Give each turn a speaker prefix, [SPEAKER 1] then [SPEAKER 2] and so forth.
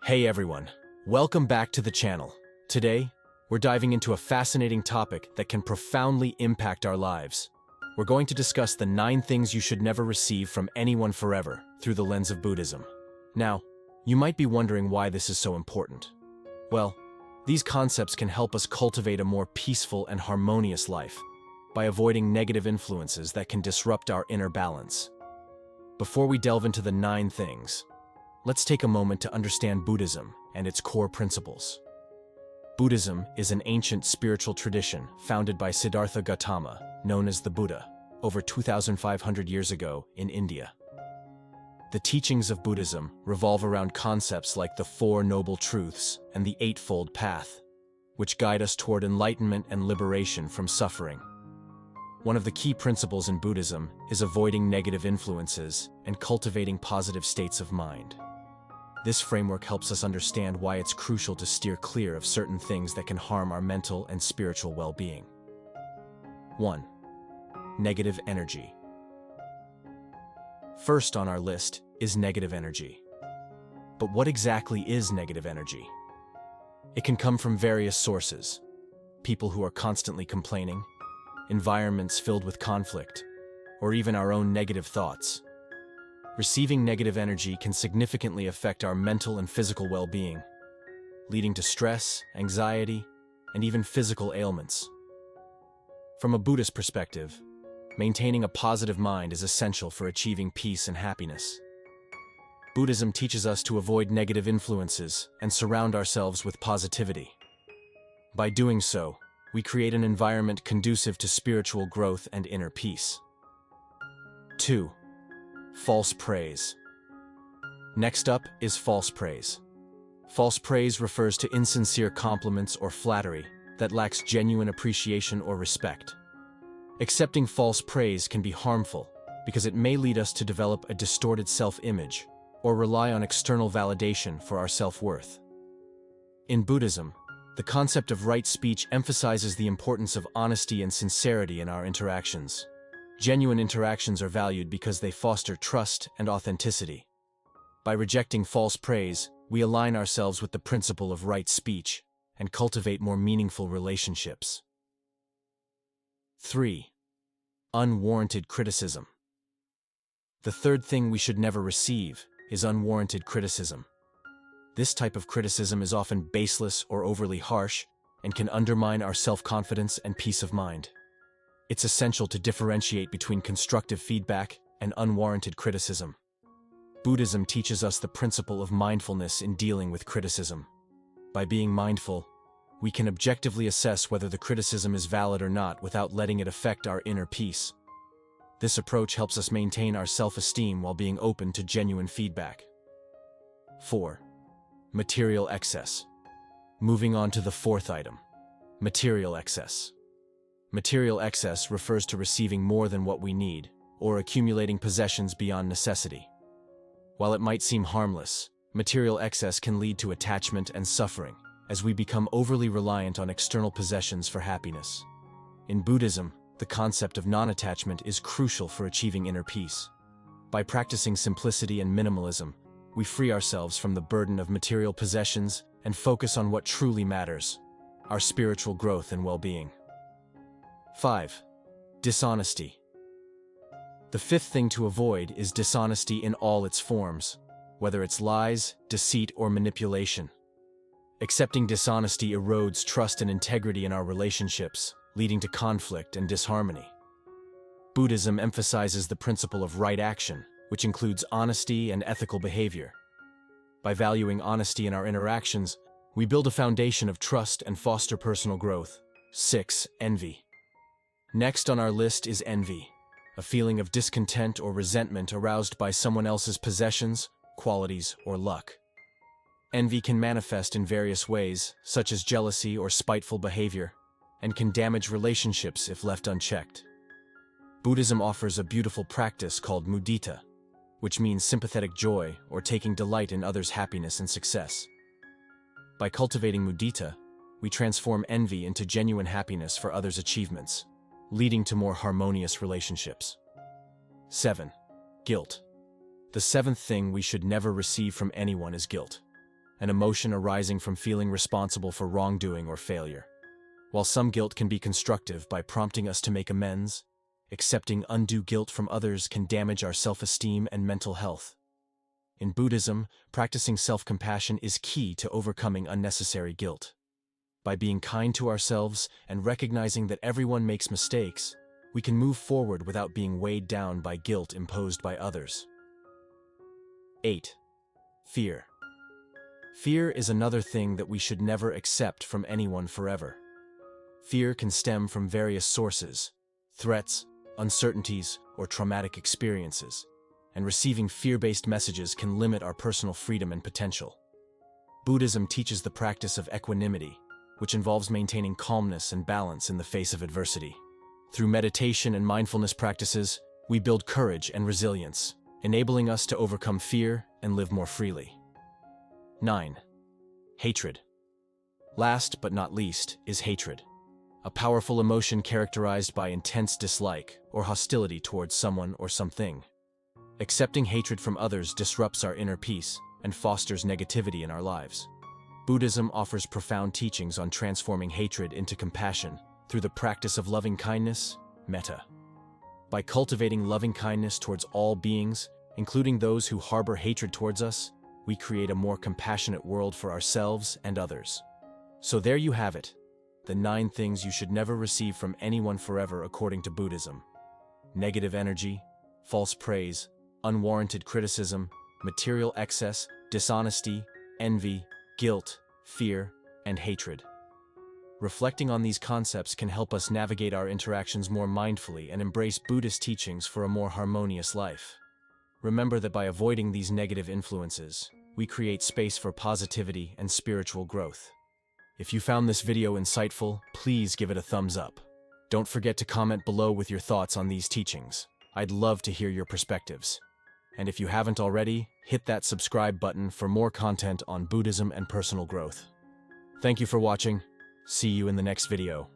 [SPEAKER 1] Hey everyone, welcome back to the channel. Today, we're diving into a fascinating topic that can profoundly impact our lives. We're going to discuss the 9 things you should never receive from anyone forever through the lens of Buddhism. Now, you might be wondering why this is so important. Well, these concepts can help us cultivate a more peaceful and harmonious life by avoiding negative influences that can disrupt our inner balance. Before we delve into the 9 things, let's take a moment to understand Buddhism and its core principles. Buddhism is an ancient spiritual tradition founded by Siddhartha Gautama, known as the Buddha, over 2,500 years ago in India. The teachings of Buddhism revolve around concepts like the Four Noble Truths and the Eightfold Path, which guide us toward enlightenment and liberation from suffering. One of the key principles in Buddhism is avoiding negative influences and cultivating positive states of mind. This framework helps us understand why it's crucial to steer clear of certain things that can harm our mental and spiritual well-being. 1. Negative energy. First on our list is negative energy. But what exactly is negative energy? It can come from various sources: people who are constantly complaining, environments filled with conflict, or even our own negative thoughts. Receiving negative energy can significantly affect our mental and physical well-being, leading to stress, anxiety, and even physical ailments. From a Buddhist perspective, maintaining a positive mind is essential for achieving peace and happiness. Buddhism teaches us to avoid negative influences and surround ourselves with positivity. By doing so, we create an environment conducive to spiritual growth and inner peace. 2. False praise. Next up is false praise. False praise refers to insincere compliments or flattery that lacks genuine appreciation or respect. Accepting false praise can be harmful because it may lead us to develop a distorted self-image or rely on external validation for our self-worth. In Buddhism, the concept of right speech emphasizes the importance of honesty and sincerity in our interactions. Genuine interactions are valued because they foster trust and authenticity. By rejecting false praise, we align ourselves with the principle of right speech and cultivate more meaningful relationships. 3. Unwarranted criticism. The third thing we should never receive is unwarranted criticism. This type of criticism is often baseless or overly harsh and can undermine our self-confidence and peace of mind. It's essential to differentiate between constructive feedback and unwarranted criticism. Buddhism teaches us the principle of mindfulness in dealing with criticism. By being mindful, we can objectively assess whether the criticism is valid or not without letting it affect our inner peace. This approach helps us maintain our self-esteem while being open to genuine feedback. 4. Material excess. Moving on to the 4th item: material excess. Material excess refers to receiving more than what we need, or accumulating possessions beyond necessity. While it might seem harmless, material excess can lead to attachment and suffering, as we become overly reliant on external possessions for happiness. In Buddhism, the concept of non-attachment is crucial for achieving inner peace. By practicing simplicity and minimalism, we free ourselves from the burden of material possessions and focus on what truly matters: our spiritual growth and well-being. 5. Dishonesty. The 5th thing to avoid is dishonesty in all its forms, whether it's lies, deceit, or manipulation. Accepting dishonesty erodes trust and integrity in our relationships, leading to conflict and disharmony. Buddhism emphasizes the principle of right action, which includes honesty and ethical behavior. By valuing honesty in our interactions, we build a foundation of trust and foster personal growth. 6. Envy. Next on our list is envy, a feeling of discontent or resentment aroused by someone else's possessions, qualities, or luck. Envy can manifest in various ways, such as jealousy or spiteful behavior, and can damage relationships if left unchecked. Buddhism offers a beautiful practice called mudita, which means sympathetic joy or taking delight in others' happiness and success. By cultivating mudita, we transform envy into genuine happiness for others' achievements, leading to more harmonious relationships. 7. Guilt. The 7th thing we should never receive from anyone is guilt. an emotion arising from feeling responsible for wrongdoing or failure. While some guilt can be constructive by prompting us to make amends, accepting undue guilt from others can damage our self-esteem and mental health. In Buddhism, practicing self-compassion is key to overcoming unnecessary guilt. By being kind to ourselves and recognizing that everyone makes mistakes, we can move forward without being weighed down by guilt imposed by others. 8. Fear. Fear is another thing that we should never accept from anyone forever. Fear can stem from various sources: threats, uncertainties, or traumatic experiences, and receiving fear-based messages can limit our personal freedom and potential. Buddhism teaches the practice of equanimity, which involves maintaining calmness and balance in the face of adversity. Through meditation and mindfulness practices, we build courage and resilience, enabling us to overcome fear and live more freely. 9. Hatred. Last but not least is hatred, a powerful emotion characterized by intense dislike or hostility towards someone or something. Accepting hatred from others disrupts our inner peace and fosters negativity in our lives. Buddhism offers profound teachings on transforming hatred into compassion through the practice of loving kindness, metta. By cultivating loving kindness towards all beings, including those who harbor hatred towards us, we create a more compassionate world for ourselves and others. So there you have it, the 9 things you should never receive from anyone forever according to Buddhism: negative energy, false praise, unwarranted criticism, material excess, dishonesty, envy, guilt, fear, and hatred. Reflecting on these concepts can help us navigate our interactions more mindfully and embrace Buddhist teachings for a more harmonious life. Remember that by avoiding these negative influences, we create space for positivity and spiritual growth. If you found this video insightful, please give it a thumbs up. Don't forget to comment below with your thoughts on these teachings. I'd love to hear your perspectives. And if you haven't already, hit that subscribe button for more content on Buddhism and personal growth. Thank you for watching. See you in the next video.